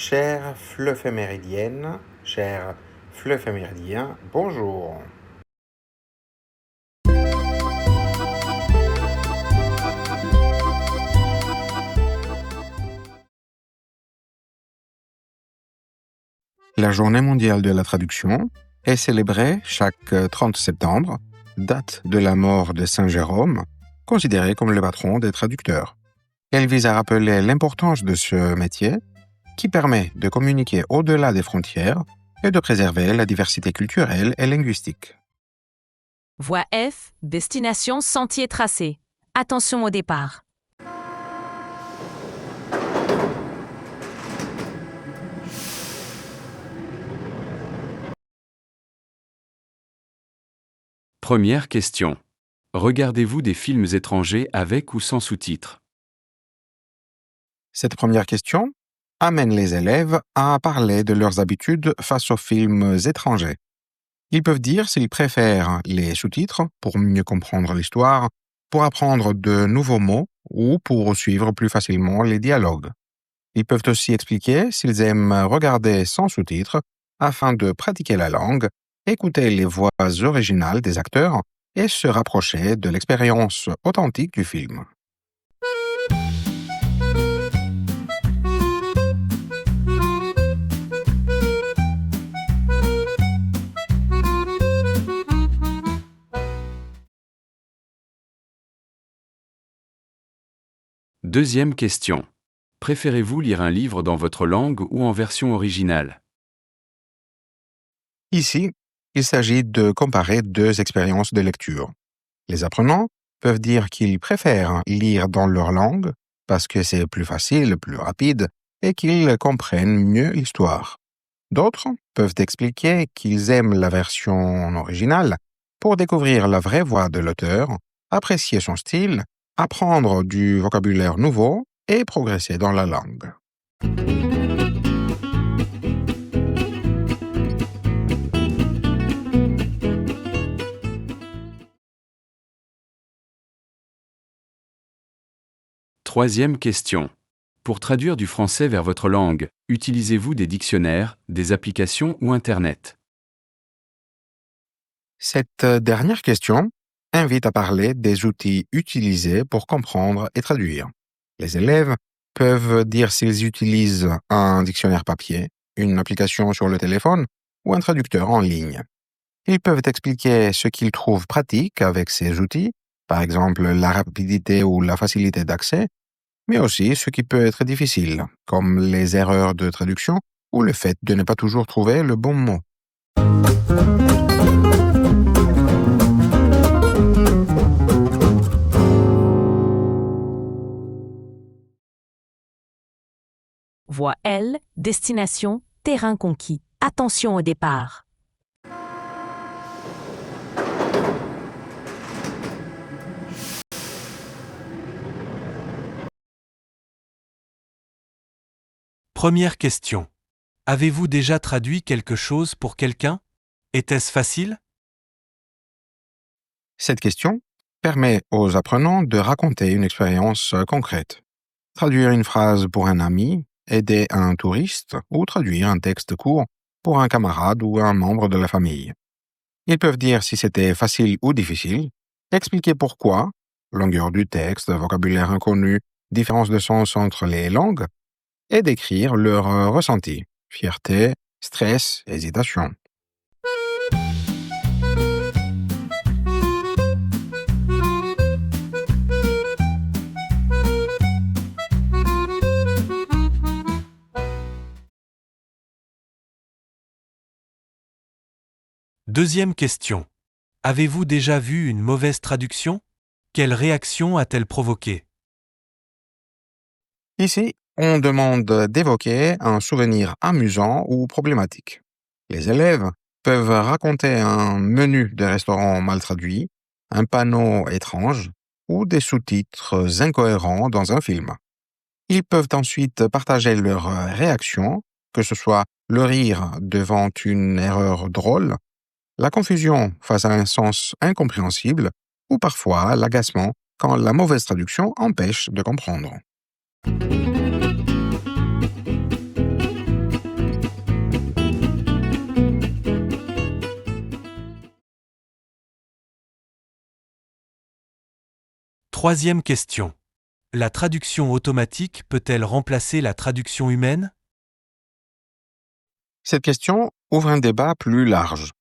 Chère fleuve méridienne, cher fleuve méridien, bonjour. La Journée mondiale de la traduction est célébrée chaque 30 septembre, date de la mort de Saint Jérôme, considéré comme le patron des traducteurs. Elle vise à rappeler l'importance de ce métier qui permet de communiquer au-delà des frontières et de préserver la diversité culturelle et linguistique. Voie F, destination sentier tracé. Attention au départ. Première question. Regardez-vous des films étrangers avec ou sans sous-titres? Cette première question amène les élèves à parler de leurs habitudes face aux films étrangers. Ils peuvent dire s'ils préfèrent les sous-titres pour mieux comprendre l'histoire, pour apprendre de nouveaux mots ou pour suivre plus facilement les dialogues. Ils peuvent aussi expliquer s'ils aiment regarder sans sous-titres afin de pratiquer la langue, écouter les voix originales des acteurs et se rapprocher de l'expérience authentique du film. Deuxième question. Préférez-vous lire un livre dans votre langue ou en version originale? Ici, il s'agit de comparer deux expériences de lecture. Les apprenants peuvent dire qu'ils préfèrent lire dans leur langue parce que c'est plus facile, plus rapide et qu'ils comprennent mieux l'histoire. D'autres peuvent expliquer qu'ils aiment la version originale pour découvrir la vraie voix de l'auteur, apprécier son style, apprendre du vocabulaire nouveau et progresser dans la langue. Troisième question. Pour traduire du français vers votre langue, utilisez-vous des dictionnaires, des applications ou Internet? Cette dernière question invite à parler des outils utilisés pour comprendre et traduire. Les élèves peuvent dire s'ils utilisent un dictionnaire papier, une application sur le téléphone ou un traducteur en ligne. Ils peuvent expliquer ce qu'ils trouvent pratique avec ces outils, par exemple la rapidité ou la facilité d'accès, mais aussi ce qui peut être difficile, comme les erreurs de traduction ou le fait de ne pas toujours trouver le bon mot. Voie L, destination terrain conquis. Attention au départ. Première question. Avez-vous déjà traduit quelque chose pour quelqu'un? Était-ce facile? Cette question permet aux apprenants de raconter une expérience concrète. Traduire une phrase pour un ami, aider un touriste ou traduire un texte court pour un camarade ou un membre de la famille. Ils peuvent dire si c'était facile ou difficile, expliquer pourquoi, longueur du texte, vocabulaire inconnu, différence de sens entre les langues, et décrire leur ressenti, fierté, stress, hésitation. Deuxième question. Avez-vous déjà vu une mauvaise traduction? Quelle réaction a-t-elle provoqué? Ici, on demande d'évoquer un souvenir amusant ou problématique. Les élèves peuvent raconter un menu de restaurant mal traduit, un panneau étrange ou des sous-titres incohérents dans un film. Ils peuvent ensuite partager leurs réactions, que ce soit le rire devant une erreur drôle, la confusion face à un sens incompréhensible ou parfois l'agacement quand la mauvaise traduction empêche de comprendre. Troisième question. La traduction automatique peut-elle remplacer la traduction humaine? Cette question ouvre un débat plus large.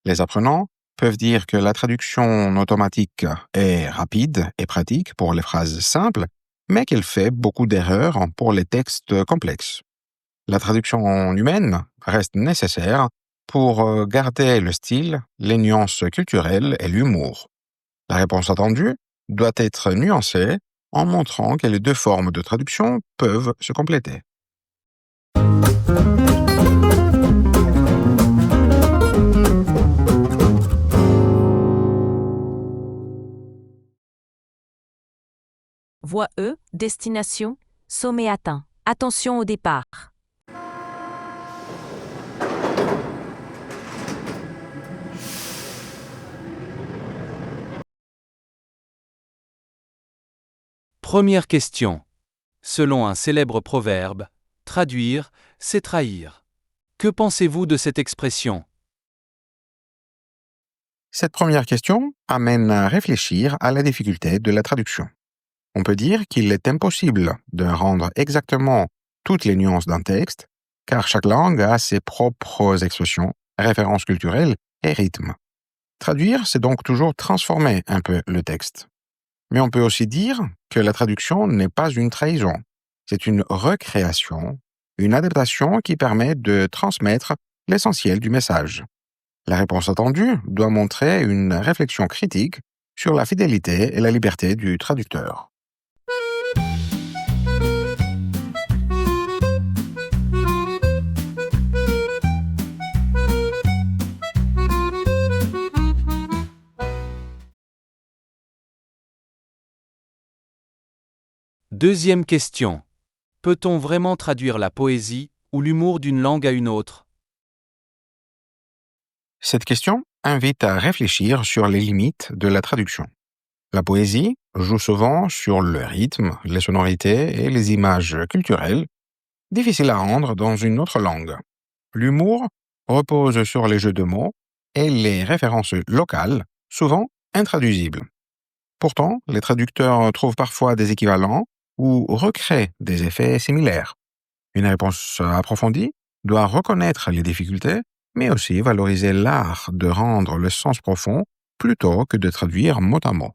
Les apprenants peuvent dire que la traduction automatique est rapide et pratique pour les phrases simples, mais qu'elle fait beaucoup d'erreurs pour les textes complexes. La traduction humaine reste nécessaire pour garder le style, les nuances culturelles et l'humour. La réponse attendue doit être nuancée en montrant que les deux formes de traduction peuvent se compléter. Voie E, destination, sommet atteint. Attention au départ. Première question. Selon un célèbre proverbe, traduire, c'est trahir. Que pensez-vous de cette expression? Cette première question amène à réfléchir à la difficulté de la traduction. On peut dire qu'il est impossible de rendre exactement toutes les nuances d'un texte, car chaque langue a ses propres expressions, références culturelles et rythmes. Traduire, c'est donc toujours transformer un peu le texte. Mais on peut aussi dire que la traduction n'est pas une trahison. C'est une recréation, une adaptation qui permet de transmettre l'essentiel du message. La réponse attendue doit montrer une réflexion critique sur la fidélité et la liberté du traducteur. Deuxième question. Peut-on vraiment traduire la poésie ou l'humour d'une langue à une autre? Cette question invite à réfléchir sur les limites de la traduction. La poésie joue souvent sur le rythme, les sonorités et les images culturelles, difficiles à rendre dans une autre langue. L'humour repose sur les jeux de mots et les références locales, souvent intraduisibles. Pourtant, les traducteurs trouvent parfois des équivalents ou recréent des effets similaires. Une réponse approfondie doit reconnaître les difficultés, mais aussi valoriser l'art de rendre le sens profond plutôt que de traduire mot à mot.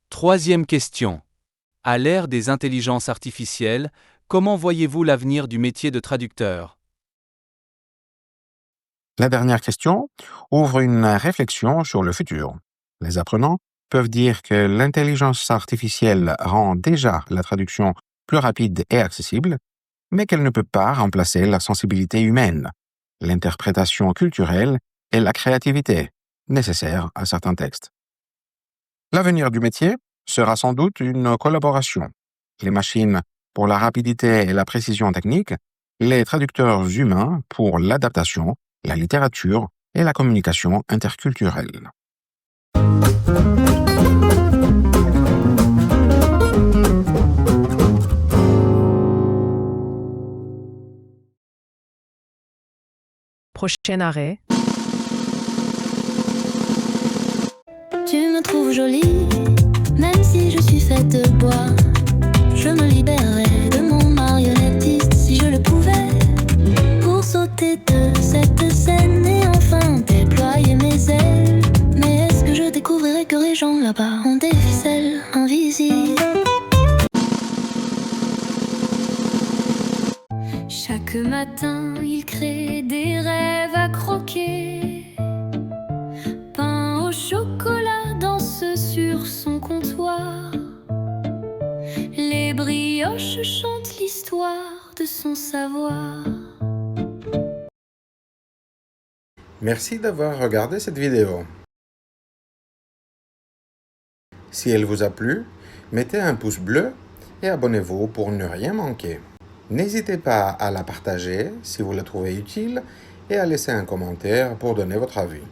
Troisième question. À l'ère des intelligences artificielles, comment voyez-vous l'avenir du métier de traducteur? La dernière question ouvre une réflexion sur le futur. Les apprenants peuvent dire que l'intelligence artificielle rend déjà la traduction plus rapide et accessible, mais qu'elle ne peut pas remplacer la sensibilité humaine, l'interprétation culturelle et la créativité nécessaires à certains textes. L'avenir du métier sera sans doute une collaboration. Les machines pour la rapidité et la précision technique, les traducteurs humains pour l'adaptation, la littérature et la communication interculturelle. Prochain arrêt. Tu me trouves jolie, même si je suis faite de bois. Je me libérerais de mon marionnettiste si je le pouvais, pour sauter de cette scène et enfin déployer mes ailes. Mais est-ce que je découvrirais que les gens là-bas ont des ficelles invisibles? Chaque matin, ils créent des rêves à croquer. Pain au chocolat danse sur son comptoir. Les brioches chantent l'histoire de son savoir. Merci d'avoir regardé cette vidéo. Si elle vous a plu, mettez un pouce bleu et abonnez-vous pour ne rien manquer. N'hésitez pas à la partager si vous la trouvez utile et à laisser un commentaire pour donner votre avis.